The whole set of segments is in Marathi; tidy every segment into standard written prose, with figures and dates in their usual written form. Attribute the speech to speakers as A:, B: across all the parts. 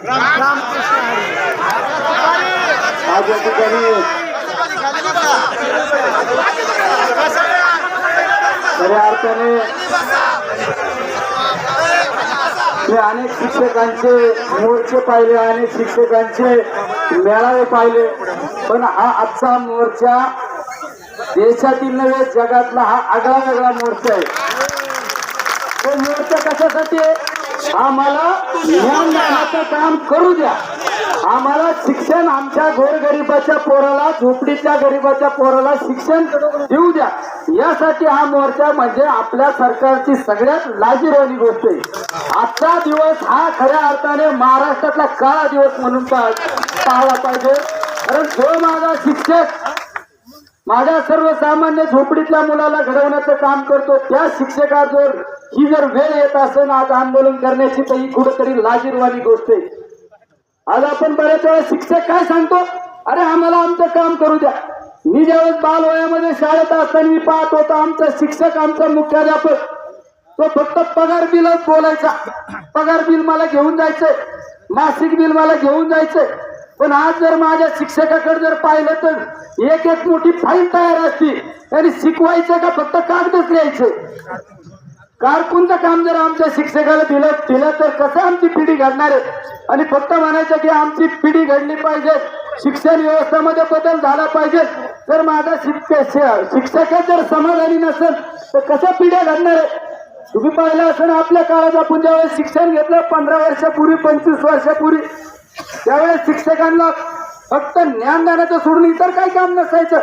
A: आज या ठिकाणी खऱ्या अर्थाने मी अनेक शिक्षकांचे मोर्चे पाहिले, अनेक शिक्षकांचे मेळावे पाहिले, पण हा आजचा मोर्चा देशातील नव्हे जगातला हा आगळा वेगळा मोर्चा आहे. तो मोर्चा कशासाठी आहे? आम्हाला ज्ञानदानाचं काम करू द्या, आम्हाला शिक्षण, आमच्या गोरगरिबाच्या पोराला, झोपडीच्या गरीबाच्या पोराला शिक्षण देऊ द्या, यासाठी हा मोर्चा. म्हणजे आपल्या सरकारची सगळ्यात लाजिरवाणी गोष्ट आहे. आजचा दिवस हा खऱ्या अर्थाने महाराष्ट्रातला काळा दिवस म्हणून पाहायला पाहिजे. कारण जो माझा शिक्षक माझ्या सर्वसामान्य झोपडीतल्या मुलाला घडवण्याचं काम करतो, त्या शिक्षकाजवळ ही जर वेळ येत असेल आज आंदोलन करण्याची, तर ही कुठेतरी लाजिरवाणी गोष्ट आहे. आज आपण बऱ्याच वेळा शिक्षक काय सांगतो, अरे आम्हाला आमचं काम करू द्या. मी ज्यावेळेस बालवयामध्ये शाळेत असताना मी पाहत होतो, आमचा शिक्षक, आमचा मुख्याध्यापक तो फक्त पगार बिलच बोलायचा. पगार बिल मला घेऊन जायचंय, मासिक बिल मला घेऊन जायचंय. पण आज जर माझ्या शिक्षकाकडे जर पाहिलं तर एक एक मोठी फाईल तयार असती. त्यांनी शिकवायचं का फक्त कागदच लिहायचे? कारकूनचं काम जर आमच्या शिक्षकाला दिलं तर कसं आमची पिढी घडणार आहे? आणि फक्त म्हणायचं की आमची पिढी घडली पाहिजे, शिक्षण व्यवस्थेमध्ये बदल झाला पाहिजे. तर माझा शिक्षक जर समाधानी नसेल तर कशा पिढ्या घडणार आहे? तुम्ही पाहिलं असेल आपल्या काळात, आपण ज्यावेळेस शिक्षण घेतलं 15 वर्षापूर्वी, 25 वर्षापूर्वी, त्यावेळेस शिक्षकांना फक्त ज्ञानदानाचं सोडून इतर काही काम नसायचं.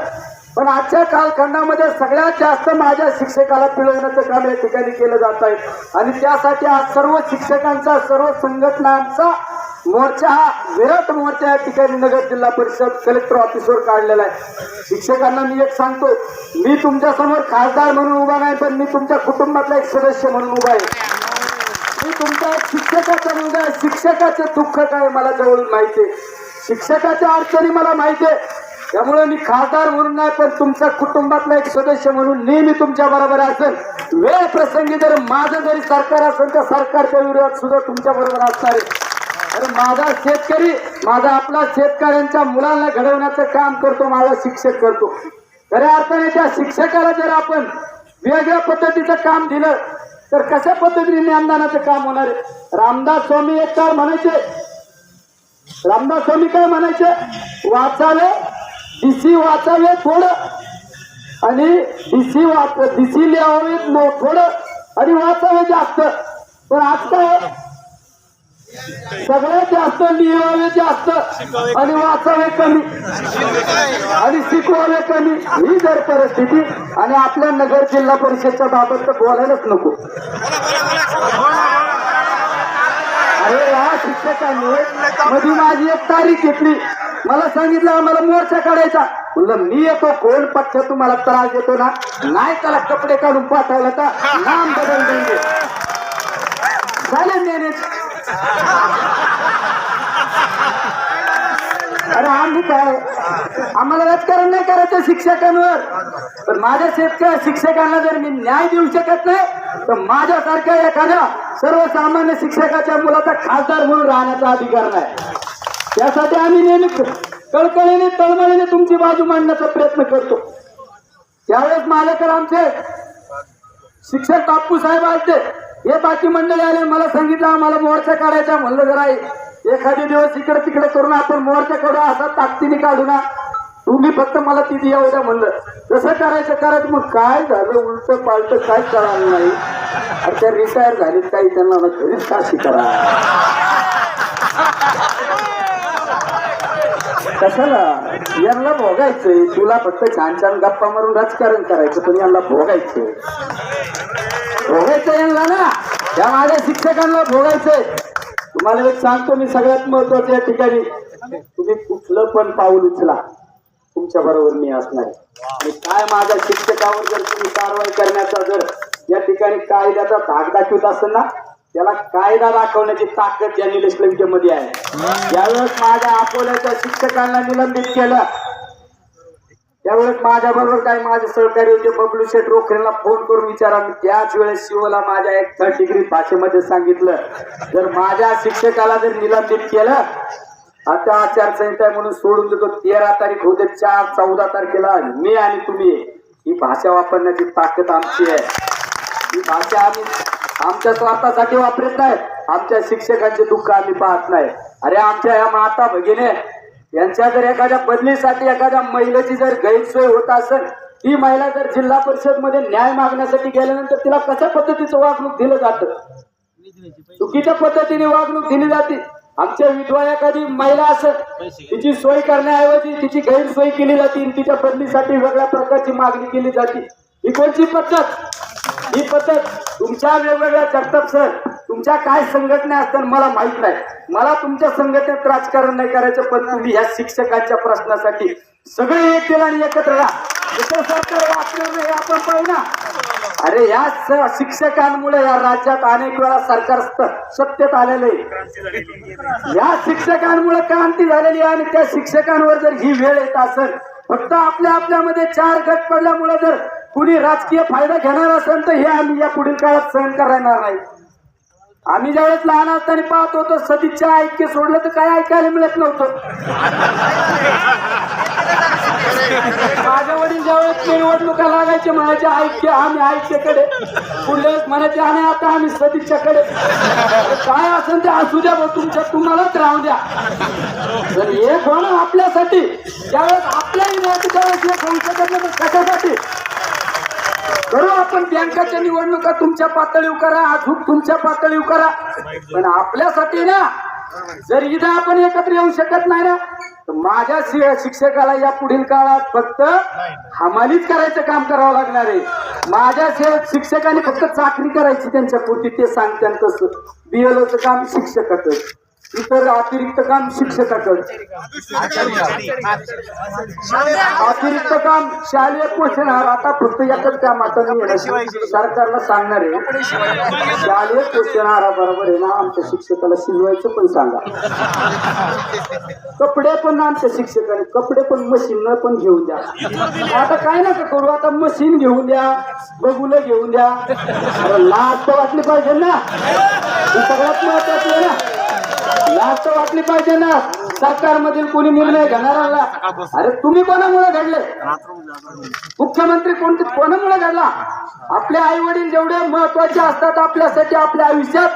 A: पण आजच्या कालखंडामध्ये सगळ्यात जास्त माझ्या शिक्षकाला पिळवण्याचं काम या ठिकाणी केलं जात आहे. आणि त्यासाठी आज सर्व शिक्षकांचा, सर्व संघटनांचा मोर्चा, हा विराट मोर्चा या ठिकाणी नगर जिल्हा परिषद कलेक्टर ऑफिसवर काढलेला आहे. शिक्षकांना मी एक सांगतो, मी तुमच्या समोर खासदार म्हणून उभा नाही, पण मी तुमच्या कुटुंबातला एक सदस्य म्हणून उभा आहे. मी तुमचा शिक्षकाचा मुलगा आहे. शिक्षकाचे दुःख काय मला जवळून माहिती आहे, शिक्षकाच्या अडचणी मला माहिती आहे. त्यामुळे मी खासदार म्हणून नाही, पण तुमच्या कुटुंबातला एक सदस्य म्हणून नेहमी तुमच्या बरोबर असेल. वेळ प्रसंगी जर माझं जरी सरकार असेल तर सरकारच्या विरोधात सुद्धा तुमच्या बरोबर असणार आहे. अरे माझा शेतकरी, माझा आपला शेतकऱ्यांच्या मुलांना घडवण्याचं काम करतो, माझा शिक्षक करतो. खऱ्या अर्थाने त्या शिक्षकाला जर आपण वेगळ्या पद्धतीचं काम दिलं तर कशा पद्धतीने ज्ञानदानाचं काम होणार आहे? रामदास स्वामी एक काळ म्हणायचे, रामदास स्वामी काय म्हणायचे, वाचावे दिसी वाचावे थोडं आणि दिसी लिहावे थोडं आणि वाचावे जास्त. पण आज काय, सगळ्यात जास्त लिहावे जास्त आणि वाचावे कमी आणि शिकवावे कमी. ही जर परिस्थिती, आणि आपल्या नगर जिल्हा परिषदच्या बाबत तर बोलायलाच नको. अरे या शिक्षकांनी मध्ये माझी एक तारीख घेतली, मला सांगितलं आम्हाला मोर्चा काढायचा. म्हणलं मी येतो, कोण पक्ष तुम्हाला त्रास देतो ना, नाही त्याला कपडे काढून पाठवलं का नाम बदल देंगे. झाले मॅनेज. अरे आम्ही काय, आम्हाला राजकारण नाही करायचं शिक्षकांवर. पण माझ्या शिक्षकांना जर मी न्याय देऊ शकत नाही तर माझ्यासारख्या एखाद्या सर्वसामान्य शिक्षकाच्या मुलाचा खासदार म्हणून राहण्याचा अधिकार नाही. त्यासाठी आम्ही नेहमी कळकळीने, तळमळीने तुमची बाजू मांडण्याचा प्रयत्न करतो. त्यावेळेस माझ्याकडे आमचे शिक्षक बापू साहेब आलते, हे बाकी मंडळी आले, मला सांगितलं आम्हाला मोर्चा काढायचा. म्हणलं जरा एखादी दिवस इकडे तिकडे करून आपण मोर्चा काढू, असा ताकदीने काढू ना, तुम्ही फक्त मला ती येऊ द्या. म्हणलं कसं करायचं. मग काय झालं, उलट पालट काय कळालं नाही. अरे त्या रिटायर झालीत काही, त्यांना घरीच काशी करा. कशाला यांना भोगायचंय? तुला फक्त छान छान गप्पा मारून राजकारण करायचं, पण यांना भोगायचंय यांना ना, त्या माझ्या शिक्षकांना भोगायचंय. तुम्हाला एक सांगतो मी, सगळ्यात महत्वाचं या ठिकाणी, तुम्ही कुठलं पण पाऊल उचला, तुमच्या बरोबर मी असणार. आणि काय माझ्या शिक्षकावर जर तुम्ही कारवाई करण्याचा जर या ठिकाणी कायद्याचा धाक दाखवत असेल ना, त्याला कायदा दाखवण्याची ताकद या निलेश लंकेमध्ये आहे. यावेळेस माझ्या अकोल्याच्या शिक्षकांना निलंबित केलं, त्यावेळेस माझ्या बरोबर काही माझे सहकारी होते बबलू शेठ रोखरेला फोन करून विचारा. मी त्याच वेळेस शिवला माझ्या एक 3rd डिग्री भाषेमध्ये सांगितलं, जर माझ्या शिक्षकाला जर निलंबित केलं आता आचारसंहिता आहे म्हणून सोडून देतो. 13 तारीख होते, 4-14 तारखेला मी आणि तुम्ही ही भाषा वापरण्याची ताकद आमची आहे. ही भाषा आम्ही आमच्या स्वार्थासाठी वापरत नाही. आमच्या शिक्षकांचे दुःख आम्ही पाहत नाही. अरे आमच्या या माता भगिनी यांच्या जर एखाद्या बदलीसाठी एखाद्या महिलेची जर गैरसोय होत असेल, ती महिला जर जिल्हा परिषद मध्ये न्याय मागण्यासाठी गेल्यानंतर तिला कशा पद्धतीचं वागणूक दिलं जातं, चुकीच्या पद्धतीने वागणूक दिली जाते. आमच्या विधवा एखादी महिला असेल, तिची सोय करण्याऐवजी तिची गैरसोय केली जाते, तिच्या बदलीसाठी वेगळ्या प्रकारची मागणी केली जाते. ही कोणती पद्धत? ही पद्धत तुमच्या वेगवेगळ्या जगतात सर, तुमच्या काय संघटना असतात मला माहित नाही. मला तुमच्या संघटनेत राजकारण नाही करायचं, पण तुम्ही ह्या शिक्षकांच्या प्रश्नासाठी सगळे एक केला आणि एकत्र राहा. सरकार वाचलं नाही आपण पाहिजे ना. अरे या शिक्षकांमुळे या राज्यात अनेक वेळा सरकार सत्तेत आलेलं आहे. या शिक्षकांमुळे क्रांती झालेली आहे आणि त्या शिक्षकांवर जर ही वेळ येत असेल, फक्त आपल्यामध्ये 4 गट पडल्यामुळे जर कुणी राजकीय फायदा घेणार असेल तर हे आम्ही या पुढील काळात सहन करणार नाही. आम्ही ज्यावेळेस लहान असताना पाहत होतो सदिच्छा ऐक्य सोडलं तर काय ऐकायला मिळत नव्हतं. माझ्या वडील ज्यावेळेस निवडणुका लागायचे म्हणायचे ऐक्य, आम्ही ऐक्यकडे, पुढे म्हणायचे आणि आता आम्ही सदिच्छाकडे. काय असेल ते असू द्या, तुमच्या तुम्हालाच राहू द्या. तर हे कोण आपल्यासाठी ज्यावेळेस आपल्याही नाही त्यावेळेस हे होऊ शकत नाही, कशासाठी करू आपण बँकाच्या निवडणुका तुमच्या पातळीवर करा, अजून तुमच्या पातळीवर करा, पण आपल्यासाठी ना जर इथं आपण एकत्र येऊ शकत नाही ना, तर माझ्या शिक्षकाला या पुढील काळात फक्त हमालीच करायचं काम करावं लागणार आहे. माझ्या शिक्षकांनी फक्त चाकरी करायची त्यांच्या पुरती, ते सांगतात तसं. BLOचं काम शिक्षकाकडे, इतर अतिरिक्त काम शिक्षकाकडे, अतिरिक्त काम शालेय पोषणाहार. आता फक्त एकच काम आता मी सरकारला सांगणार आहे, शालेय पोषणाहाराबरोबर आहे ना आमच्या शिक्षकाला शिजवायचं पण सांगा. कपडे पण आमच्या शिक्षकाने कपडे पण मशीन पण घेऊन द्या. आता काय नका करू, आता मशीन घेऊन द्या, बघूला घेऊन द्या. लाज तर वाटली पाहिजे ना, सगळ्यात महत्वाचं आहे ना. लाज तर वाटली पाहिजे ना सरकारमधील कोणी निर्णय घेणाऱ्याला. अरे तुम्ही कोणामुळे घडले? मुख्यमंत्री कोणामुळे घडला? आपले आई वडील जेवढे महत्वाचे असतात आपल्यासाठी आपल्या आयुष्यात,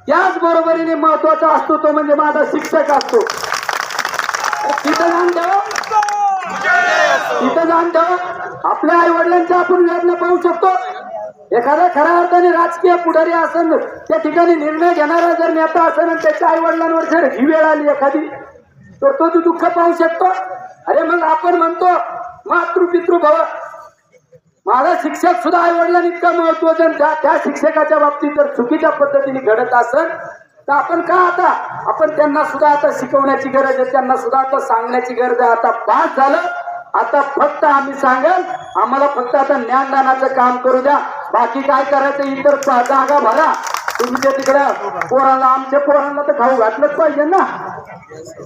A: त्याच बरोबरीने महत्वाचा असतो तो म्हणजे माझा शिक्षक असतो. तिथं जाऊन ठेवा, तिथं जाऊन ठेवा. आपल्या आई वडिलांच्या आपण वेदना पाहू शकतो. एखादा खऱ्या अर्थाने राजकीय पुढारी असेल, त्या ठिकाणी निर्णय घेणारा जर नेता असेल आणि त्याच्या आई वडिलांवर जर ही वेळ आली एखादी, तर तो दुःख पाहू शकतो. अरे मग आपण म्हणतो मातृपितृ भव. माझा शिक्षक सुद्धा आई वडिलांनी इतका महत्वाचं, त्या शिक्षकाच्या बाबतीत जर चुकीच्या पद्धतीने घडत असेल तर आपण का आता आपण त्यांना सुद्धा आता शिकवण्याची गरज आहे, त्यांना सुद्धा आता सांगण्याची गरज आहे. आता पास झालं, आता फक्त आम्ही सांगाल, आम्हाला फक्त आता ज्ञानदानाचं काम करू द्या, बाकी काय करायचं इतर जागा भरा. तुमच्या तिकडं पोरांना, आमच्या पोरांना तर खाऊ घातलंच पाहिजे ना.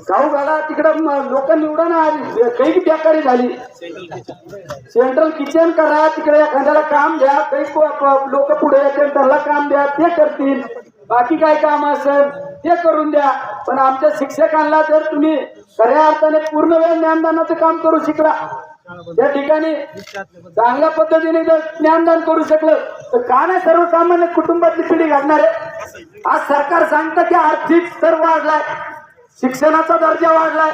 A: खाऊ घाला तिकडं, लोक निवडून काही बेकारी झाली. सेंट्रल किचन करा, तिकडे एखाद्याला काम द्या, काही लोक पुढे येतील त्याला काम द्या, ते करतील. बाकी काय काम असेल ते करून द्या. पण आमच्या शिक्षकांना जर तुम्ही खऱ्या अर्थाने पूर्ण वेळ ज्ञानदानाचं काम करू शिकला, त्या ठिकाणी चांगल्या पद्धतीने जर ज्ञानदान करू शकलं तर का नाही सर्वसामान्य कुटुंबातली पिढी घडणार आहे. आज सरकार सांगतं की आर्थिक स्तर वाढलाय, शिक्षणाचा दर्जा वाढलाय,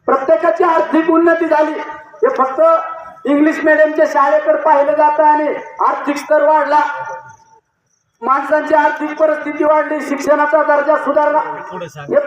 A: प्रत्येकाची आर्थिक उन्नती झाली. हे फक्त इंग्लिश मिडियमच्या शाळेकडे पाहिलं जातं आणि आर्थिक स्तर वाढला, माणसांची आर्थिक परिस्थिती वाढली, शिक्षणाचा दर्जा सुधारला. हे